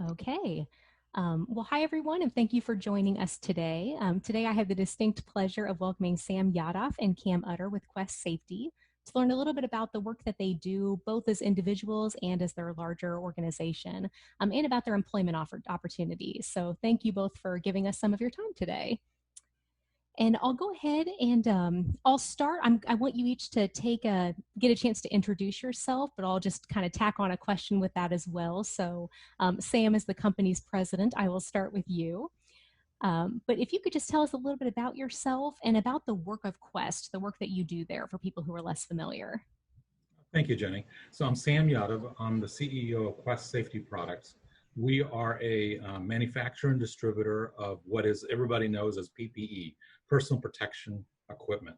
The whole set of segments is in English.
Okay. Well, hi, everyone, and thank you for joining us today. Today, I have the distinct pleasure of welcoming Sam Yadav and Kam Utter with Qwest Safety to learn a little bit about the work that they do, both as individuals and as their larger organization, and about their employment opportunities. So thank you both for giving us some of your time today. And I'll go ahead and I'll start. I want you each to get a chance to introduce yourself, but I'll just kind of tack on a question with that as well. So Sam is the company's president. I will start with you. But if you could just tell us a little bit about yourself and about the work of Qwest, the work that you do there for people who are less familiar. Thank you, Jenny. So I'm Sam Yadav. I'm the CEO of Qwest Safety Products. We are a manufacturer and distributor of what is everybody knows as PPE, personal protection equipment.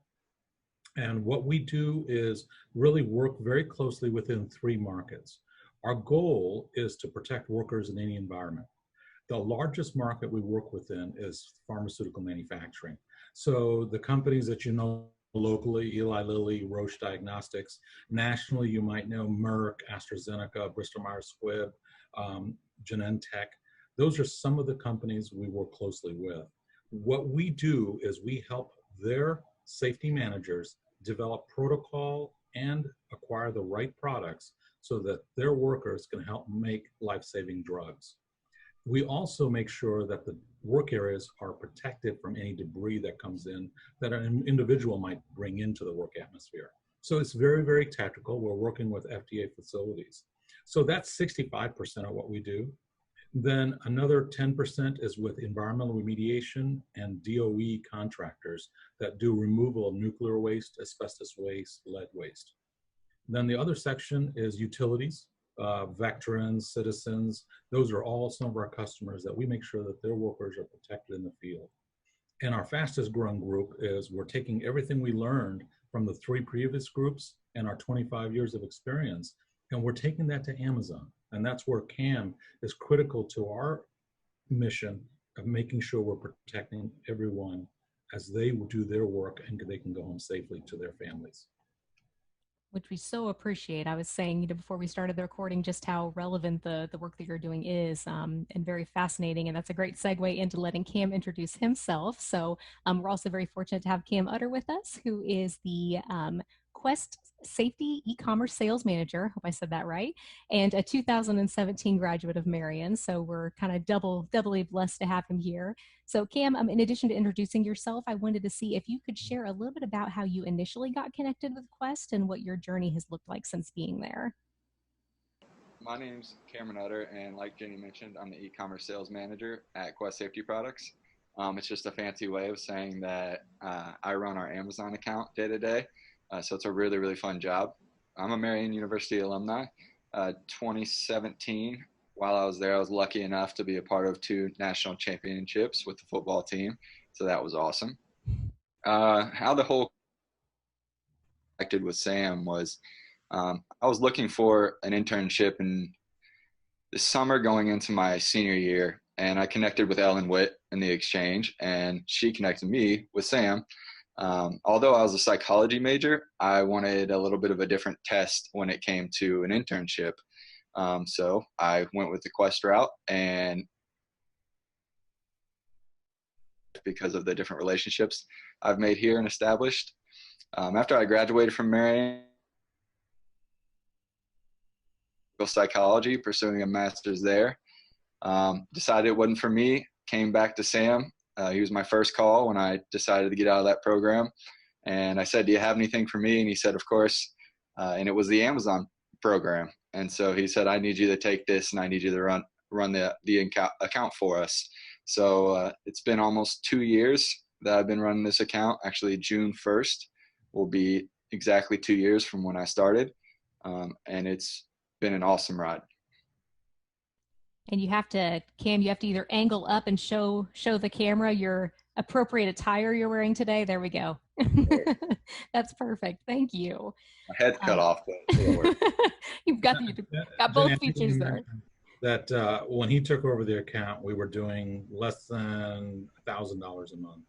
And what we do is really work very closely within three markets. Our goal is to protect workers in any environment. The largest market we work within is pharmaceutical manufacturing. So the companies that you know locally, Eli Lilly, Roche Diagnostics. Nationally, you might know Merck, AstraZeneca, Bristol Myers Squibb, Genentech. Those are some of the companies we work closely with. What we do is we help their safety managers develop protocol and acquire the right products so that their workers can help make life-saving drugs. We also make sure that the work areas are protected from any debris that comes in that an individual might bring into the work atmosphere. So it's very, very tactical. We're working with FDA facilities. So that's 65% of what we do. Then another 10% is with environmental remediation and DOE contractors that do removal of nuclear waste, asbestos waste, lead waste. Then the other section is utilities. Veterans, citizens, those are all some of our customers that we make sure that their workers are protected in the field. And our fastest growing group is we're taking everything we learned from the three previous groups and our 25 years of experience, and we're taking that to Amazon. And that's where Kam is critical to our mission of making sure we're protecting everyone as they do their work and they can go home safely to their families. Which we so appreciate. I was saying, before we started the recording, just how relevant the work that you're doing is, and very fascinating. And that's a great segue into letting Kam introduce himself. So we're also very fortunate to have Kam Utter with us, who is the Qwest Safety e-commerce sales manager. Hope I said that right. And a 2017 graduate of Marian. So we're kind of doubly blessed to have him here. So Kam, in addition to introducing yourself, I wanted to see if you could share a little bit about how you initially got connected with Qwest and what your journey has looked like since being there. My name's Kam Utter, and like Jenny mentioned, I'm the e-commerce sales manager at Qwest Safety Products. It's just a fancy way of saying that I run our Amazon account day to day. So it's a really, really fun job. I'm a Marian University alumni. 2017, while I was there, I was lucky enough to be a part of 2 national championships with the football team. So that was awesome. How the whole connected with Sam was I was looking for an internship in the summer going into my senior year, and I connected with Ellen Witt in the exchange, and she connected me with Sam. Although I was a psychology major, I wanted a little bit of a different test when it came to an internship. So I went with the Qwest route, and because of the different relationships I've made here and established. After I graduated from Marian psychology, pursuing a master's there, decided it wasn't for me, came back to Sam. He was my first call when I decided to get out of that program. And I said, do you have anything for me? And he said, of course. And it was the Amazon program. And so he said, I need you to take this and I need you to run the account for us. So it's been almost 2 years that I've been running this account. Actually, June 1st will be exactly 2 years from when I started. And it's been an awesome ride. And Kam, you have to either angle up and show the camera your appropriate attire you're wearing today. There we go. That's perfect. Thank you. My head's cut off, but you've got both features there. That when he took over the account, we were doing less than $1,000 a month.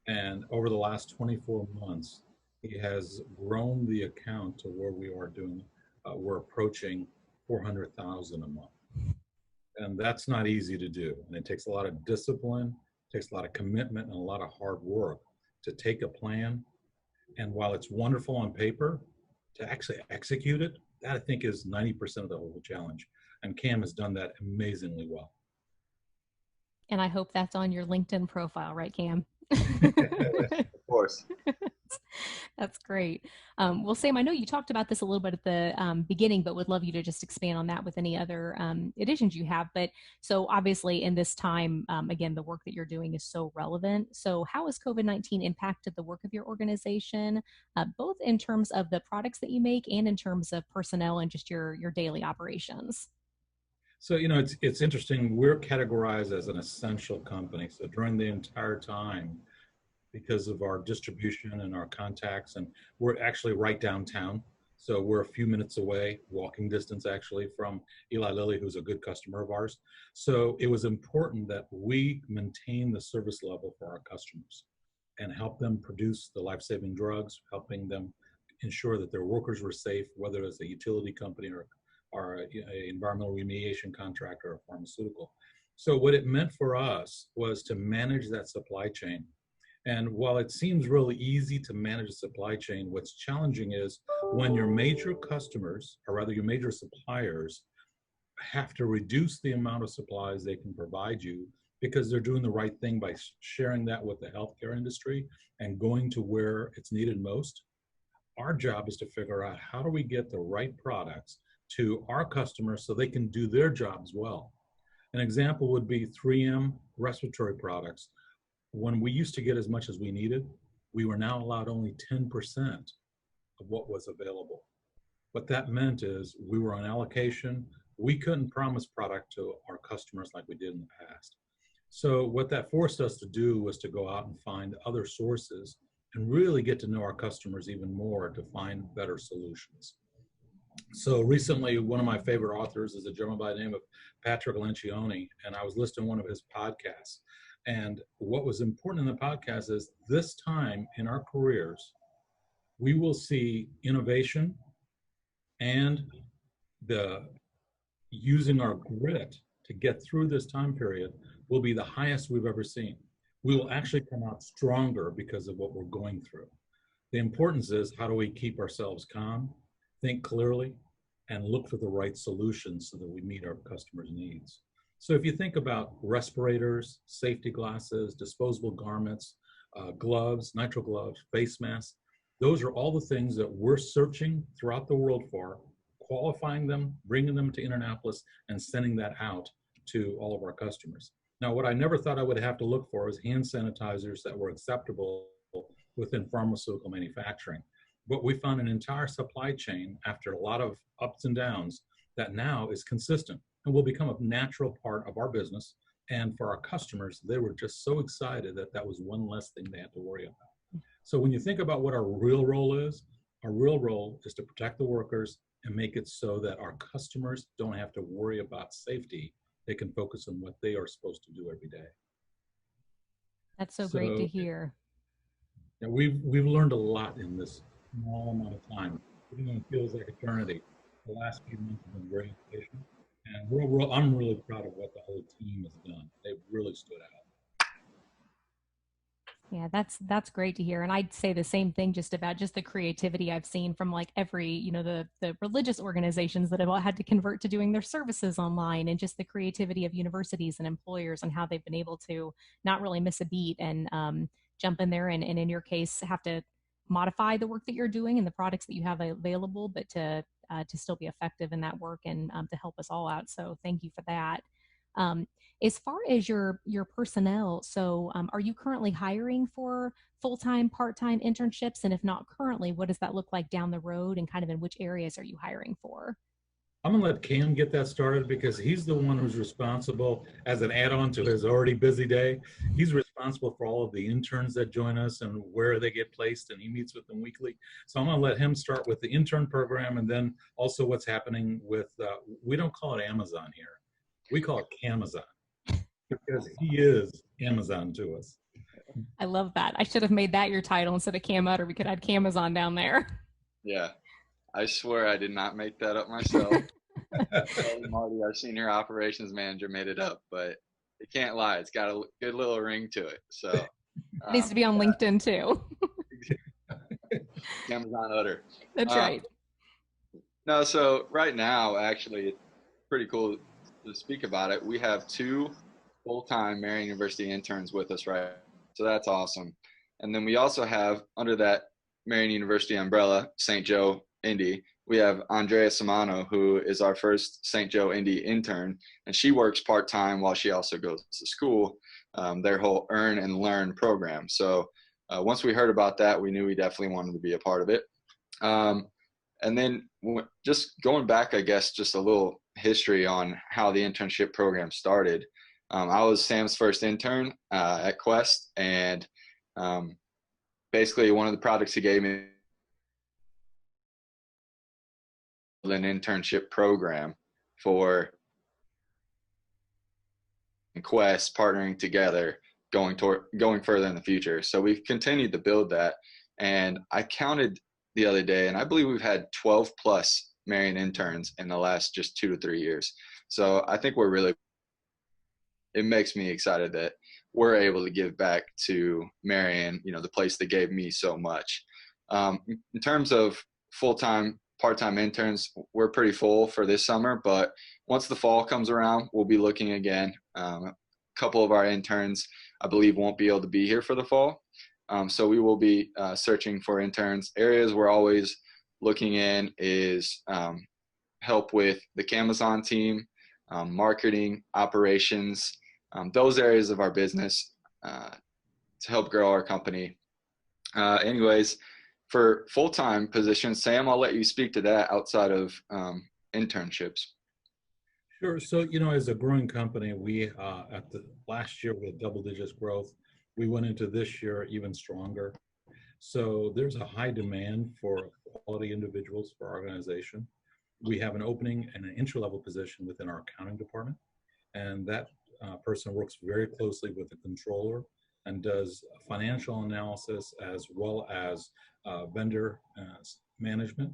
And over the last 24 months, he has grown the account to where we are doing, we're approaching $400,000 a month. And that's not easy to do. And it takes a lot of discipline, takes a lot of commitment, and a lot of hard work to take a plan. And while it's wonderful on paper, to actually execute it, that I think is 90% of the whole challenge. And Kam has done that amazingly well. And I hope that's on your LinkedIn profile, right, Kam? Of course. That's great. Well, Sam, I know you talked about this a little bit at the beginning, but would love you to just expand on that with any other additions you have. But so obviously in this time, again, the work that you're doing is so relevant. So how has COVID-19 impacted the work of your organization, both in terms of the products that you make and in terms of personnel and just your daily operations? So, it's interesting. We're categorized as an essential company. So during the entire time, because of our distribution and our contacts, and we're actually right downtown. So we're a few minutes away, walking distance actually, from Eli Lilly, who's a good customer of ours. So it was important that we maintain the service level for our customers and help them produce the life-saving drugs, helping them ensure that their workers were safe, whether it's a utility company or an environmental remediation contractor or a pharmaceutical. So what it meant for us was to manage that supply chain. And while it seems really easy to manage a supply chain, what's challenging is when your major customers, or rather your major suppliers, have to reduce the amount of supplies they can provide you because they're doing the right thing by sharing that with the healthcare industry and going to where it's needed most. Our job is to figure out how do we get the right products to our customers so they can do their jobs well. An example would be 3M respiratory products. When we used to get as much as we needed, we were now allowed only 10% of what was available. What that meant is we were on allocation. We couldn't promise product to our customers like we did in the past. So what that forced us to do was to go out and find other sources and really get to know our customers even more to find better solutions. So recently, one of my favorite authors is a gentleman by the name of Patrick Lencioni, and I was listening to one of his podcasts. And what was important in the podcast is this time in our careers, we will see innovation and the using our grit to get through this time period will be the highest we've ever seen. We will actually come out stronger because of what we're going through. The importance is how do we keep ourselves calm, think clearly, and look for the right solutions so that we meet our customers' needs. So if you think about respirators, safety glasses, disposable garments, gloves, nitrile gloves, face masks, those are all the things that we're searching throughout the world for, qualifying them, bringing them to Indianapolis, and sending that out to all of our customers. Now, what I never thought I would have to look for is hand sanitizers that were acceptable within pharmaceutical manufacturing. But we found an entire supply chain after a lot of ups and downs that now is consistent and will become a natural part of our business. And for our customers, they were just so excited that that was one less thing they had to worry about. So when you think about what our real role is to protect the workers and make it so that our customers don't have to worry about safety. They can focus on what they are supposed to do every day. That's so great to hear. Yeah, we've learned a lot in this small amount of time. Even though it feels like eternity, the last few months have been very educational. And I'm really proud of what the whole team has done. They've really stood out. Yeah, that's great to hear. And I'd say the same thing just about just the creativity I've seen from like every, the religious organizations that have all had to convert to doing their services online, and just the creativity of universities and employers and how they've been able to not really miss a beat and jump in there and in your case have to modify the work that you're doing and the products that you have available, but to still be effective in that work and to help us all out. So thank you for that. As far as your personnel, so are you currently hiring for full-time, part-time internships? And if not currently, what does that look like down the road, and kind of in which areas are you hiring for? I'm gonna let Kam get that started because he's the one who's responsible, as an add-on to his already busy day. He's responsible for all of the interns that join us and where they get placed, and he meets with them weekly. So I'm gonna let him start with the intern program, and then also what's happening with, we don't call it Amazon here. We call it Kamazon, because he is Amazon to us. I love that. I should have made that your title instead of Kam Utter. We could add Kamazon down there. Yeah. I swear I did not make that up myself. Marty, our senior operations manager, made it up, but it can't lie. It's got a good little ring to it. So It needs to be on LinkedIn too. Amazon Utter. That's right. No, so right now, actually, it's pretty cool to speak about it. We have 2 full-time Marian University interns with us, right? So that's awesome. And then we also have, under that Marian University umbrella, St. Joe Indy, we have Andrea Samano, who is our first St. Joe Indy intern, and she works part-time while she also goes to school, their whole Earn and Learn program. So once we heard about that, we knew we definitely wanted to be a part of it. And then just going back, I guess, just a little history on how the internship program started. I was Sam's first intern at Qwest, and basically one of the projects he gave me was an internship program for Qwest partnering together, going further in the future. So we've continued to build that, and I counted the other day, and I believe we've had 12 plus Marian interns in the last just 2 to 3 years. So I think it makes me excited that we're able to give back to Marian, the place that gave me so much. In terms of full-time, part-time interns, we're pretty full for this summer, but once the fall comes around, we'll be looking again. A couple of our interns, I believe, won't be able to be here for the fall. So we will be searching for interns. Areas we're always looking in is help with the Amazon team, marketing, operations, those areas of our business to help grow our company. Anyways, for full-time positions, Sam, I'll let you speak to that outside of internships. Sure. So, as a growing company, we at the last year we had double-digit growth. We went into this year even stronger. So there's a high demand for quality individuals for our organization. We have an opening and an entry-level position within our accounting department, and that person works very closely with the controller and does financial analysis as well as vendor management.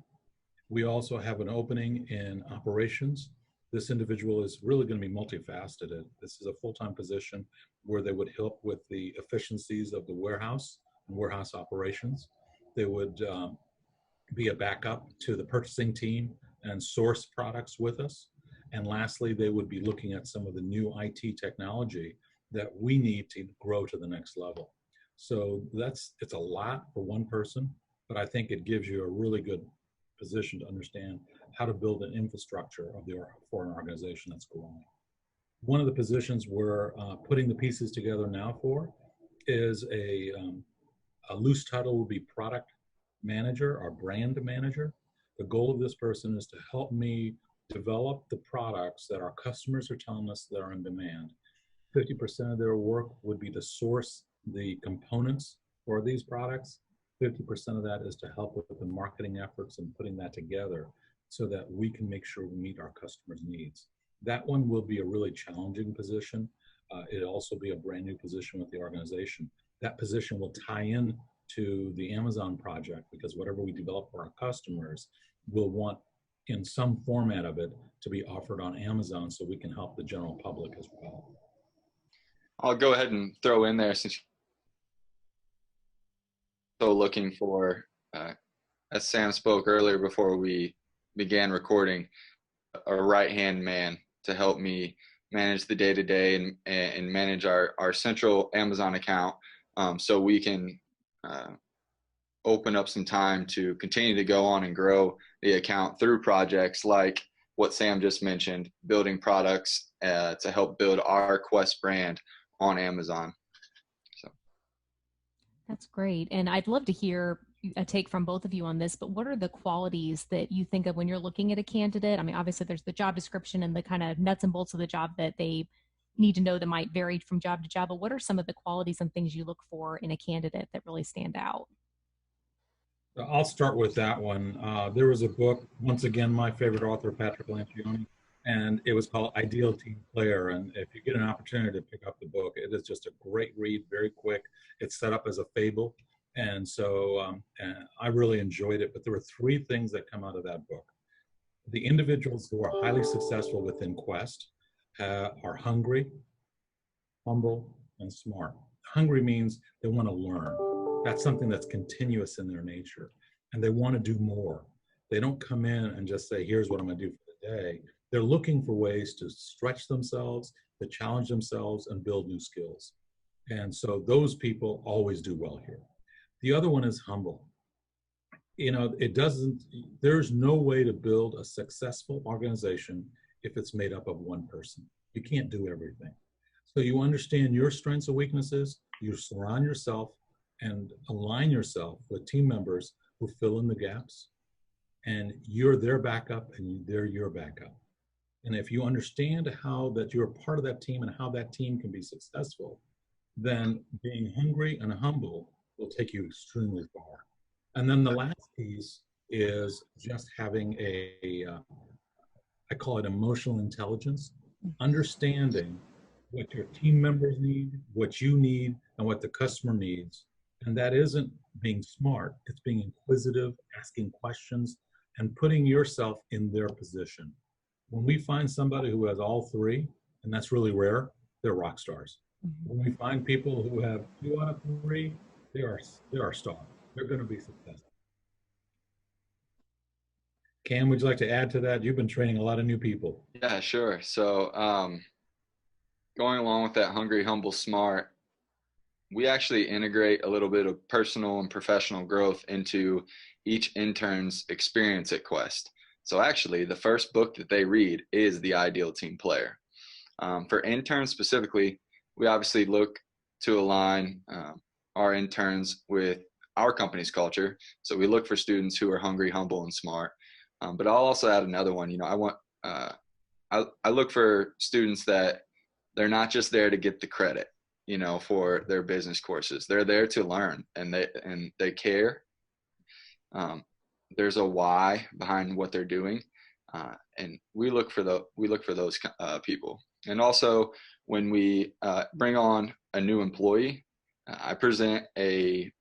We also have an opening in operations. This individual is really going to be multifaceted. This is a full-time position where they would help with the efficiencies of the warehouse and warehouse operations. They would be a backup to the purchasing team and source products with us. And lastly, they would be looking at some of the new IT technology that we need to grow to the next level. So it's a lot for one person, but I think it gives you a really good position to understand how to build an infrastructure for an organization that's growing. One of the positions we're putting the pieces together now for is a loose title will be product manager or brand manager. The goal of this person is to help me develop the products that our customers are telling us that are in demand. 50% of their work would be to source the components for these products. 50% of that is to help with the marketing efforts and putting that together so that we can make sure we meet our customers' needs. That one will be a really challenging position. It'll also be a brand new position with the organization. That position will tie in to the Amazon project because whatever we develop for our customers, we'll want in some format of it to be offered on Amazon so we can help the general public as well. I'll go ahead and throw in there since you're looking for, as Sam spoke earlier before we began recording, a right-hand man to help me manage the day-to-day and manage our central Amazon account so we can open up some time to continue to go on and grow the account through projects like what Sam just mentioned, building products to help build our Qwest brand on Amazon. So that's great. And I'd love to hear a take from both of you on this, but what are the qualities that you think of when you're looking at a candidate? I mean, obviously there's the job description and the kind of nuts and bolts of the job that they need to know that might vary from job to job, but what are some of the qualities and things you look for in a candidate that really stand out? I'll start with that one. There was a book, once again, my favorite author, Patrick Lancioni, and it was called Ideal Team Player. And if you get an opportunity to pick up the book, it is just a great read, very quick. It's set up as a fable. And so I really enjoyed it. But there were 3 things that come out of that book. The individuals who are highly successful within Qwest are hungry, humble, and smart. Hungry means they want to learn. That's something that's continuous in their nature. And they want to do more. They don't come in and just say, here's what I'm going to do for the day. They're looking for ways to stretch themselves, to challenge themselves, and build new skills. And so those people always do well here. The other one is humble. There's no way to build a successful organization if it's made up of one person. You can't do everything. So you understand your strengths and weaknesses, you surround yourself and align yourself with team members who fill in the gaps, and you're their backup and they're your backup. And if you understand how that you're a part of that team and how that team can be successful, then being hungry and humble will take you extremely far. And then the last piece is just having I call it emotional intelligence, understanding what your team members need, what you need, and what the customer needs. And that isn't being smart, it's being inquisitive, asking questions, and putting yourself in their position. When we find somebody who has all three, and that's really rare, they're rock stars. When we find people who have 2 out of 3, they are stars. They're going to be successful. Kam, would you like to add to that? You've been training a lot of new people. Yeah, sure. So going along with that hungry, humble, smart, we actually integrate a little bit of personal and professional growth into each intern's experience at Qwest. So actually, the first book that they read is The Ideal Team Player. For interns specifically, we obviously look to align our interns with our company's culture. So we look for students who are hungry, humble, and smart. But I'll also add another one. I look for students that they're not just there to get the credit, for their business courses. They're there to learn, and they care. There's a why behind what they're doing, and we look for those people. And also, when we bring on a new employee, I present a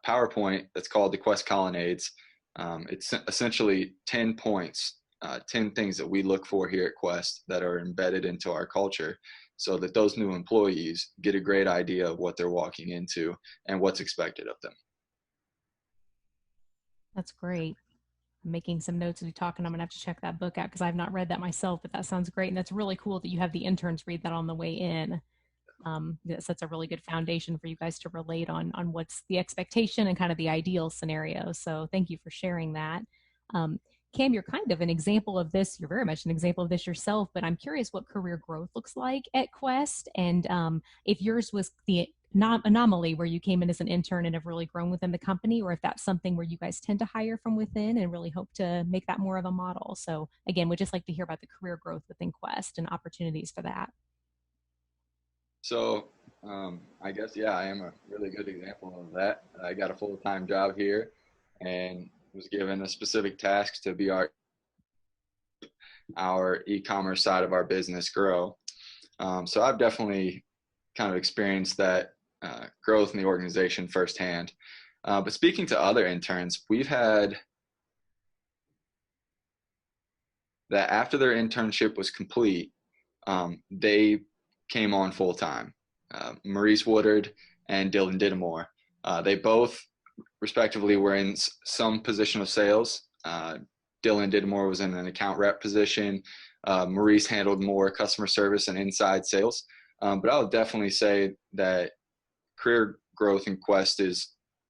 PowerPoint that's called the Qwest Colonnades. It's essentially 10 points, 10 things that we look for here at Qwest that are embedded into our culture, so that those new employees get a great idea of what they're walking into and what's expected of them. That's great. I'm making some notes as we talk, and I'm going to have to check that book out because I've not read that myself, but that sounds great. And that's really cool that you have the interns read that on the way in. That sets a really good foundation for you guys to relate on what's the expectation and kind of the ideal scenario. So thank you for sharing that. Kam, you're kind of an example of this. You're very much an example of this yourself, but I'm curious what career growth looks like at Qwest, and if yours was the anomaly where you came in as an intern and have really grown within the company, or if that's something where you guys tend to hire from within and really hope to make that more of a model. So again, we'd just like to hear about the career growth within Qwest and opportunities for that. So I guess, yeah, I am a really good example of that. I got a full-time job here and was given a specific task to be our e-commerce side of our business grow. So I've definitely kind of experienced that growth in the organization firsthand. But speaking to other interns, we've had that after their internship was complete, they came on full time. Maurice Woodard and Dylan Dittamore. They both respectively were in some position of sales. Dylan Dittamore was in an account rep position. Maurice handled more customer service and inside sales. But I would definitely say that career growth in Qwest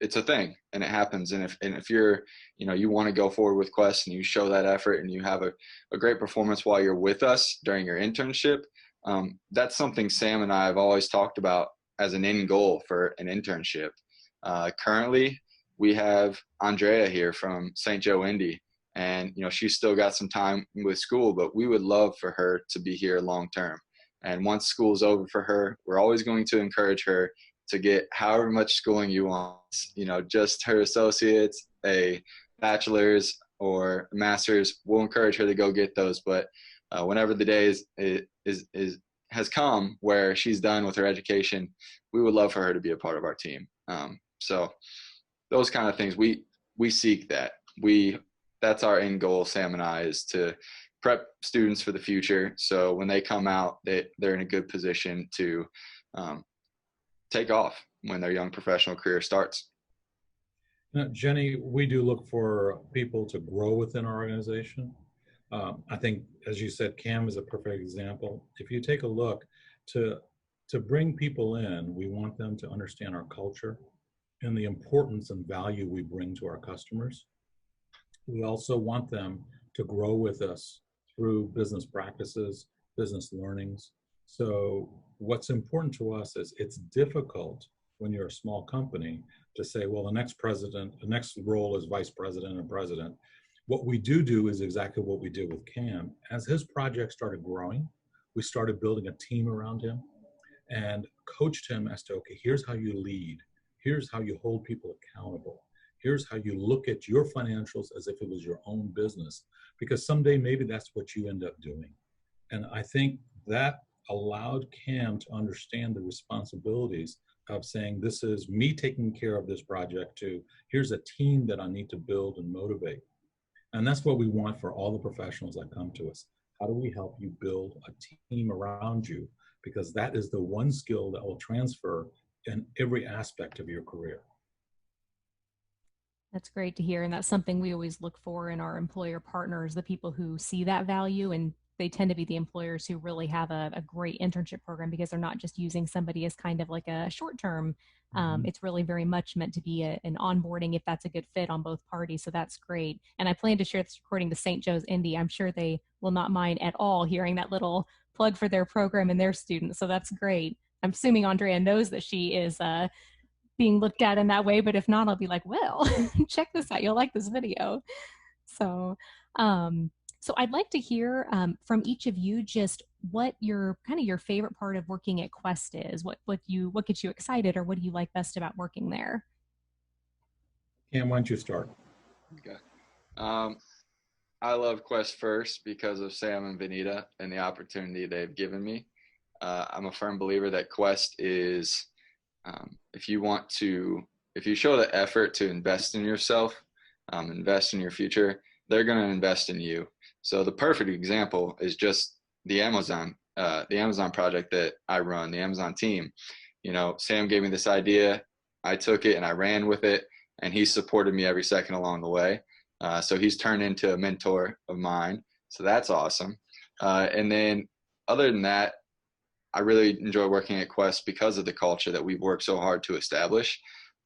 it's a thing, and it happens. And if you're, you want to go forward with Qwest and you show that effort and you have a great performance while you're with us during your internship, that's something Sam and I have always talked about as an end goal for an internship. Currently, we have Andrea here from St. Joe, Indy, and she's still got some time with school, but we would love for her to be here long term. And once school's over for her, we're always going to encourage her to get however much schooling you want. Just her associates, a bachelor's or a master's. We'll encourage her to go get those, but whenever the day has come where she's done with her education, we would love for her to be a part of our team. So those kind of things, we seek that. We that's our end goal, Sam and I, is to prep students for the future. So when they come out, they're in a good position to take off when their young professional career starts. Now, Jenny, we do look for people to grow within our organization. I think, as you said, Kam is a perfect example. If you take a look, to bring people in, we want them to understand our culture and the importance and value we bring to our customers. We also want them to grow with us through business practices, business learnings. So what's important to us is it's difficult when you're a small company to say, well, the next role is vice president and president. What we do is exactly what we did with Kam. As his project started growing, we started building a team around him and coached him as to, okay, here's how you lead. Here's how you hold people accountable. Here's how you look at your financials as if it was your own business, because someday maybe that's what you end up doing. And I think that allowed Kam to understand the responsibilities of saying, this is me taking care of this project, to here's a team that I need to build and motivate. And that's what we want for all the professionals that come to us. How do we help you build a team around you? Because that is the one skill that will transfer in every aspect of your career. That's great to hear. And that's something we always look for in our employer partners, the people who see that value, and they tend to be the employers who really have a great internship program, because they're not just using somebody as kind of like a short term. It's really very much meant to be an onboarding if that's a good fit on both parties. So that's great. And I plan to share this recording to St. Joe's Indy. I'm sure they will not mind at all hearing that little plug for their program and their students. So that's great. I'm assuming Andrea knows that she is being looked at in that way, but if not, I'll be like, well, check this out. You'll like this video. So, so I'd like to hear from each of you just what your favorite part of working at Qwest is. What gets you excited, or what do you like best about working there? Kam, why don't you start? Okay. I love Qwest first because of Sam and Vanita and the opportunity they've given me. I'm a firm believer that Qwest is, if you show the effort to invest in yourself, invest in your future, they're going to invest in you. So the perfect example is just the Amazon project that I run, the Amazon team. You know, Sam gave me this idea, I took it and I ran with it, and he supported me every second along the way. So he's turned into a mentor of mine. So that's awesome. And then other than that, I really enjoy working at Qwest because of the culture that we've worked so hard to establish.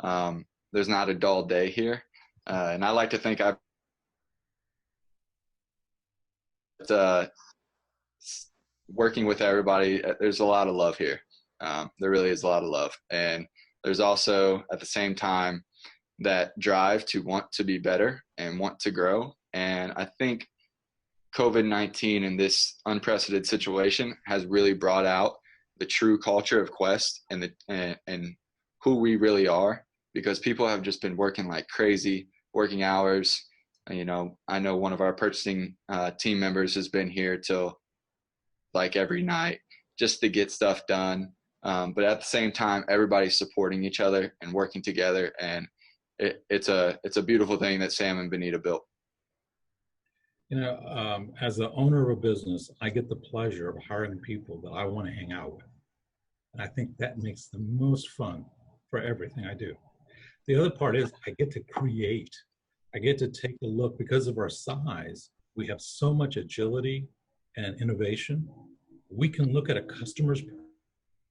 There's not a dull day here. And I like to think working with everybody, there's a lot of love here. There really is a lot of love. And there's also, at the same time, that drive to want to be better and want to grow. And I think COVID-19 and this unprecedented situation has really brought out the true culture of Qwest and who we really are, because people have just been working like crazy, working hours. You know, I know one of our purchasing team members has been here till like every night just to get stuff done. But at the same time, everybody's supporting each other and working together, and it's a beautiful thing that Sam and Benita built. You know, as the owner of a business, I get the pleasure of hiring people that I want to hang out with. And I think that makes the most fun for everything I do. The other part is I get to create. I get to take a look. Because of our size, we have so much agility and innovation. We can look at a customer's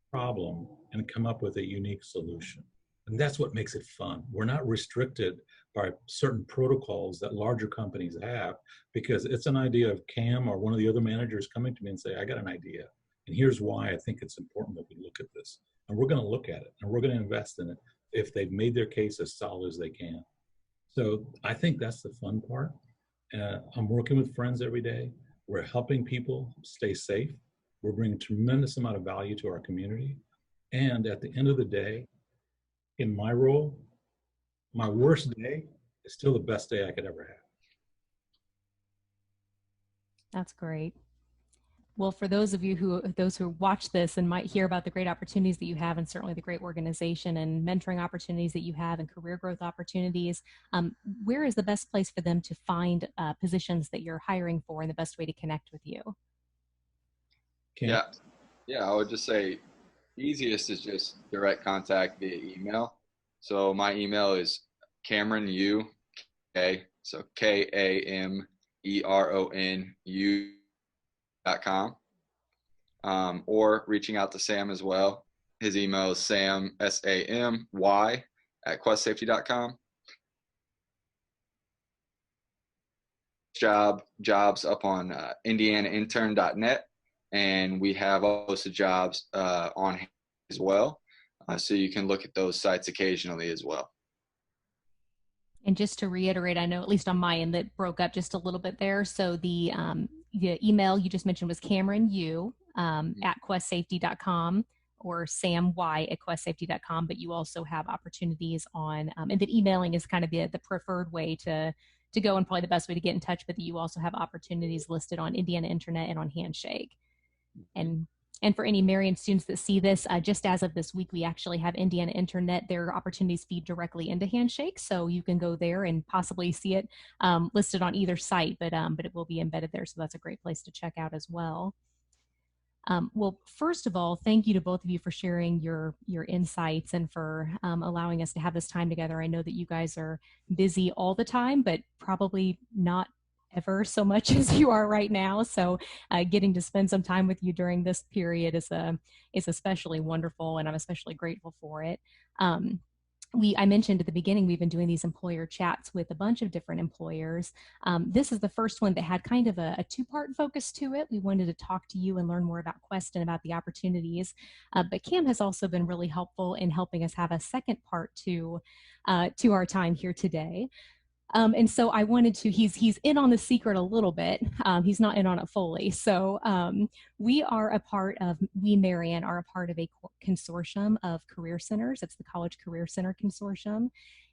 problem and come up with a unique solution. And that's what makes it fun. We're not restricted by certain protocols that larger companies have, because it's an idea of Kam or one of the other managers coming to me and say, I got an idea, and here's why I think it's important that we look at this. And we're going to look at it, and we're going to invest in it if they've made their case as solid as they can. So I think that's the fun part. I'm working with friends every day. We're helping people stay safe. We're bringing a tremendous amount of value to our community. And at the end of the day, in my role, my worst day is still the best day I could ever have. That's great. Well, for those of you who watch this and might hear about the great opportunities that you have, and certainly the great organization and mentoring opportunities that you have, and career growth opportunities, where is the best place for them to find positions that you're hiring for, and the best way to connect with you? Yeah, yeah, I would just say easiest is just direct contact via email. So my email is Cameron U K, so KAMERONU.com. Or reaching out to Sam as well. His email is Sam SAMY at QwestSafety.com. Jobs up on indianaintern.net, and we have posted jobs on as well, so you can look at those sites occasionally as well. And just to reiterate, I know at least on my end that broke up just a little bit there. So the email you just mentioned was Cameron U at QwestSafety.com, or Sam Y at QwestSafety.com, but you also have opportunities on, and that emailing is kind of the preferred way to go, and probably the best way to get in touch, but you also have opportunities listed on Indiana Internet and on Handshake. And for any Marian students that see this, just as of this week, we actually have Indiana Internet. Their opportunities feed directly into Handshake, so you can go there and possibly see it listed on either site, but it will be embedded there, so that's a great place to check out as well. Well, first of all, thank you to both of you for sharing your insights and for allowing us to have this time together. I know that you guys are busy all the time, but probably not ever so much as you are right now. So getting to spend some time with you during this period is especially wonderful, and I'm especially grateful for it. I mentioned at the beginning, we've been doing these employer chats with a bunch of different employers. This is the first one that had kind of a two-part focus to it. We wanted to talk to you and learn more about Qwest and about the opportunities. But Kam has also been really helpful in helping us have a second part to our time here today. And so I wanted to, he's in on the secret a little bit. He's not in on it fully. So we Marian are a part of a consortium of career centers. It's the College Career Center Consortium.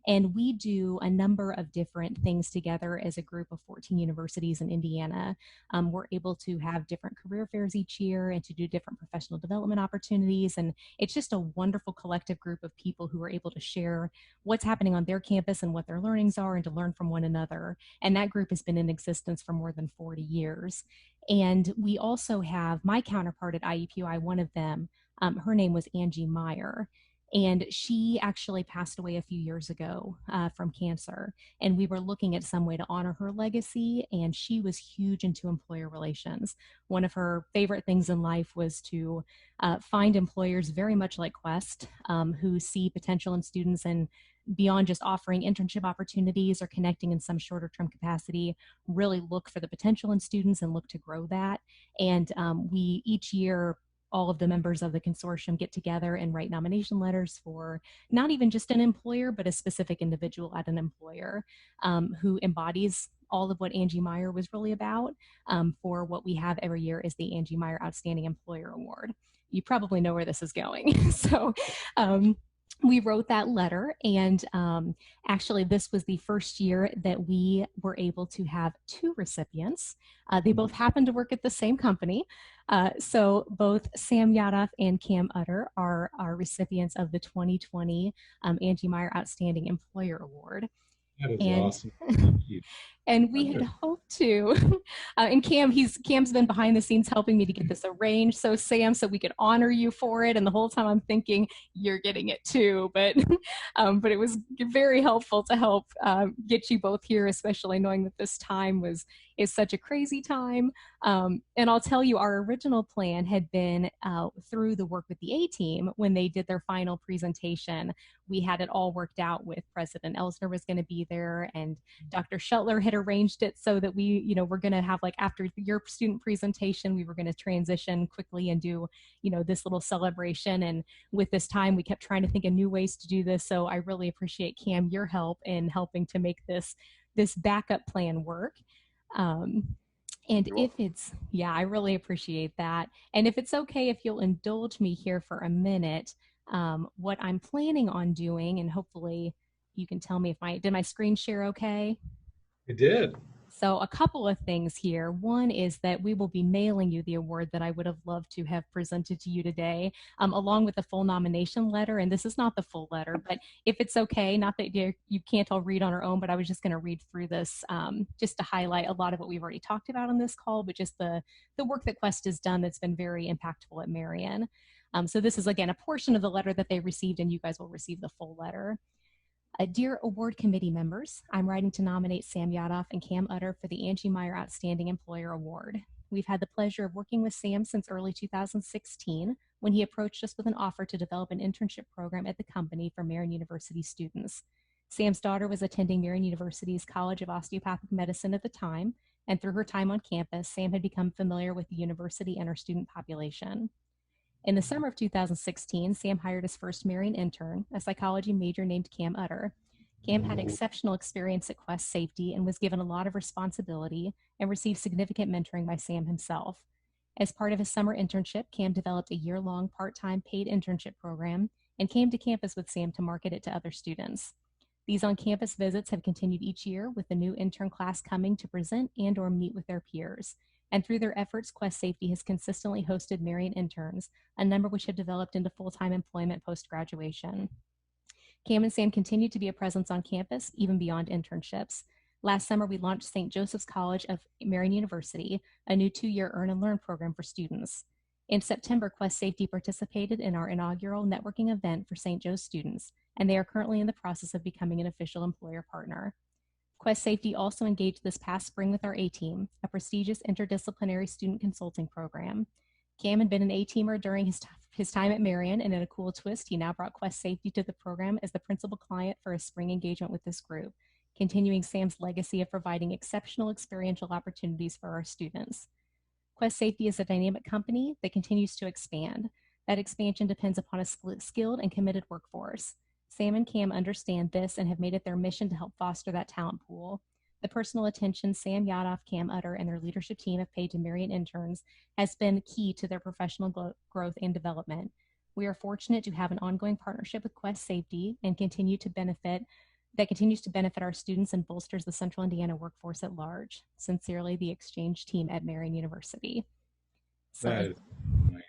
And we do a number of different things together as a group of 14 universities in Indiana. We're able to have different career fairs each year and to do different professional development opportunities. And it's just a wonderful collective group of people who are able to share what's happening on their campus and what their learnings are, and to learn from one another. And that group has been in existence for more than 40 years. And we also have my counterpart at IUPUI, one of them, her name was Angie Meyer. And she actually passed away a few years ago from cancer. And we were looking at some way to honor her legacy. And she was huge into employer relations. One of her favorite things in life was to find employers very much like Qwest, who see potential in students, and beyond just offering internship opportunities or connecting in some shorter term capacity, really look for the potential in students and look to grow that. And we each year, all of the members of the consortium get together and write nomination letters for not even just an employer, but a specific individual at an employer who embodies all of what Angie Meyer was really about. For what we have every year is the Angie Meyer Outstanding Employer Award. You probably know where this is going. So we wrote that letter, and actually this was the first year that we were able to have two recipients. They both happened to work at the same company. So both Sam Yadav and Kam Utter are recipients of the 2020 Angie Meyer Outstanding Employer Award. That is awesome. Thank you. And we had hoped to, and Cam's been behind the scenes helping me to get this arranged. So Sam, so we could honor you for it. And the whole time I'm thinking you're getting it too, but it was very helpful to help get you both here, especially knowing that this time is such a crazy time. And I'll tell you, our original plan had been through the work with the A-team. When they did their final presentation, we had it all worked out with President Elsner was going to be there, and Dr. Shetler had arranged it so that we, we're going to have, like, after your student presentation, we were going to transition quickly and do, this little celebration. And with this time, we kept trying to think of new ways to do this. So I really appreciate, Kam, your help in helping to make this backup plan work. And if it's, I really appreciate that. And if it's okay, if you'll indulge me here for a minute, what I'm planning on doing, and hopefully you can tell me did my screen share okay? It did. So a couple of things here. One is that we will be mailing you the award that I would have loved to have presented to you today, along with the full nomination letter. And this is not the full letter, but if it's okay, not that you can't all read on our own, but I was just going to read through this just to highlight a lot of what we've already talked about on this call, but just the work that Qwest has done that's been very impactful at Marian. So this is, again, a portion of the letter that they received, and you guys will receive the full letter. Dear award committee members, I'm writing to nominate Sam Yadav and Kam Utter for the Angie Meyer Outstanding Employer Award. We've had the pleasure of working with Sam since early 2016 when he approached us with an offer to develop an internship program at the company for Marian University students. Sam's daughter was attending Marian University's College of Osteopathic Medicine at the time, and through her time on campus, Sam had become familiar with the university and her student population. In the summer of 2016, Sam hired his first Marian intern, a psychology major named Kam Utter. Kam had exceptional experience at Qwest Safety and was given a lot of responsibility and received significant mentoring by Sam himself. As part of his summer internship, Kam developed a year-long part-time paid internship program and came to campus with Sam to market it to other students. These on-campus visits have continued each year, with the new intern class coming to present and or meet with their peers. And through their efforts, Qwest Safety has consistently hosted Marian interns, a number which have developed into full-time employment post-graduation. Kam and Sam continue to be a presence on campus, even beyond internships. Last summer, we launched St. Joseph's College of Marian University, a new 2-year Earn and Learn program for students. In September, Qwest Safety participated in our inaugural networking event for St. Joe's students, and they are currently in the process of becoming an official employer partner. Qwest Safety also engaged this past spring with our A-Team, a prestigious interdisciplinary student consulting program. Kam had been an A-Teamer during his time at Marian, and in a cool twist, he now brought Qwest Safety to the program as the principal client for a spring engagement with this group, continuing Sam's legacy of providing exceptional experiential opportunities for our students. Qwest Safety is a dynamic company that continues to expand. That expansion depends upon a skilled and committed workforce. Sam and Kam understand this and have made it their mission to help foster that talent pool. The personal attention Sam Yadav, Kam Utter, and their leadership team have paid to Marian interns has been key to their professional growth and development. We are fortunate to have an ongoing partnership with Qwest Safety and continues to benefit our students and bolsters the Central Indiana workforce at large. Sincerely, the exchange team at Marian University. So That is nice.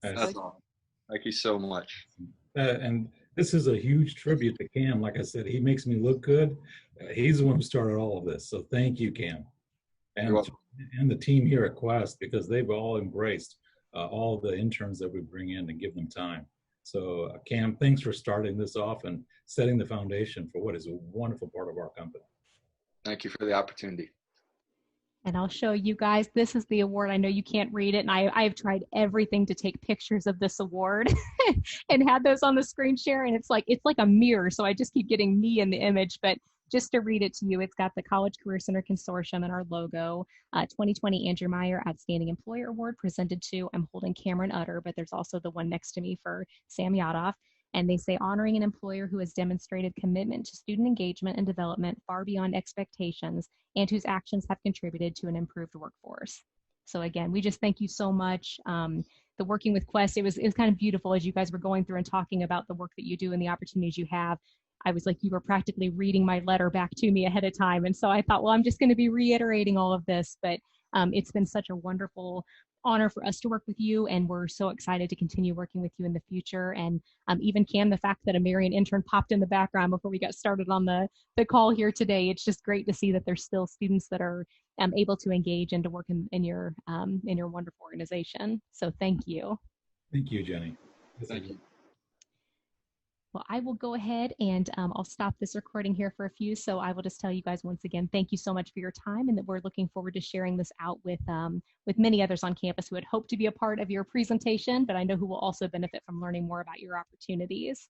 That's awesome. Thank you so much. And this is a huge tribute to Kam. Like I said, he makes me look good. He's the one who started all of this. So thank you, Kam. And the team here at Qwest, because they've all embraced all the interns that we bring in and give them time. So Kam, thanks for starting this off and setting the foundation for what is a wonderful part of our company. Thank you for the opportunity. And I'll show you guys, this is the award. I know you can't read it, and I've tried everything to take pictures of this award and had those on the screen share, and it's like a mirror, so I just keep getting me in the image, but just to read it to you, it's got the College Career Center Consortium and our logo, 2020 Angie Meyer Outstanding Employer Award presented to, I'm holding Kam Utter, but there's also the one next to me for Sam Yadav. And they say, honoring an employer who has demonstrated commitment to student engagement and development far beyond expectations and whose actions have contributed to an improved workforce. So again, we just thank you so much. The working with Qwest, it was kind of beautiful as you guys were going through and talking about the work that you do and the opportunities you have. I was like, you were practically reading my letter back to me ahead of time. And so I thought, well, I'm just going to be reiterating all of this, but it's been such a wonderful honor for us to work with you, and we're so excited to continue working with you in the future. And even Kam, the fact that a Marian intern popped in the background before we got started on the call here today, it's just great to see that there's still students that are able to engage and to work in your wonderful organization. So thank you. Thank you, Jenny. Thank you. Well, I will go ahead and I'll stop this recording here for a few. So I will just tell you guys once again, thank you so much for your time, and that we're looking forward to sharing this out with many others on campus who had hoped to be a part of your presentation, but I know who will also benefit from learning more about your opportunities.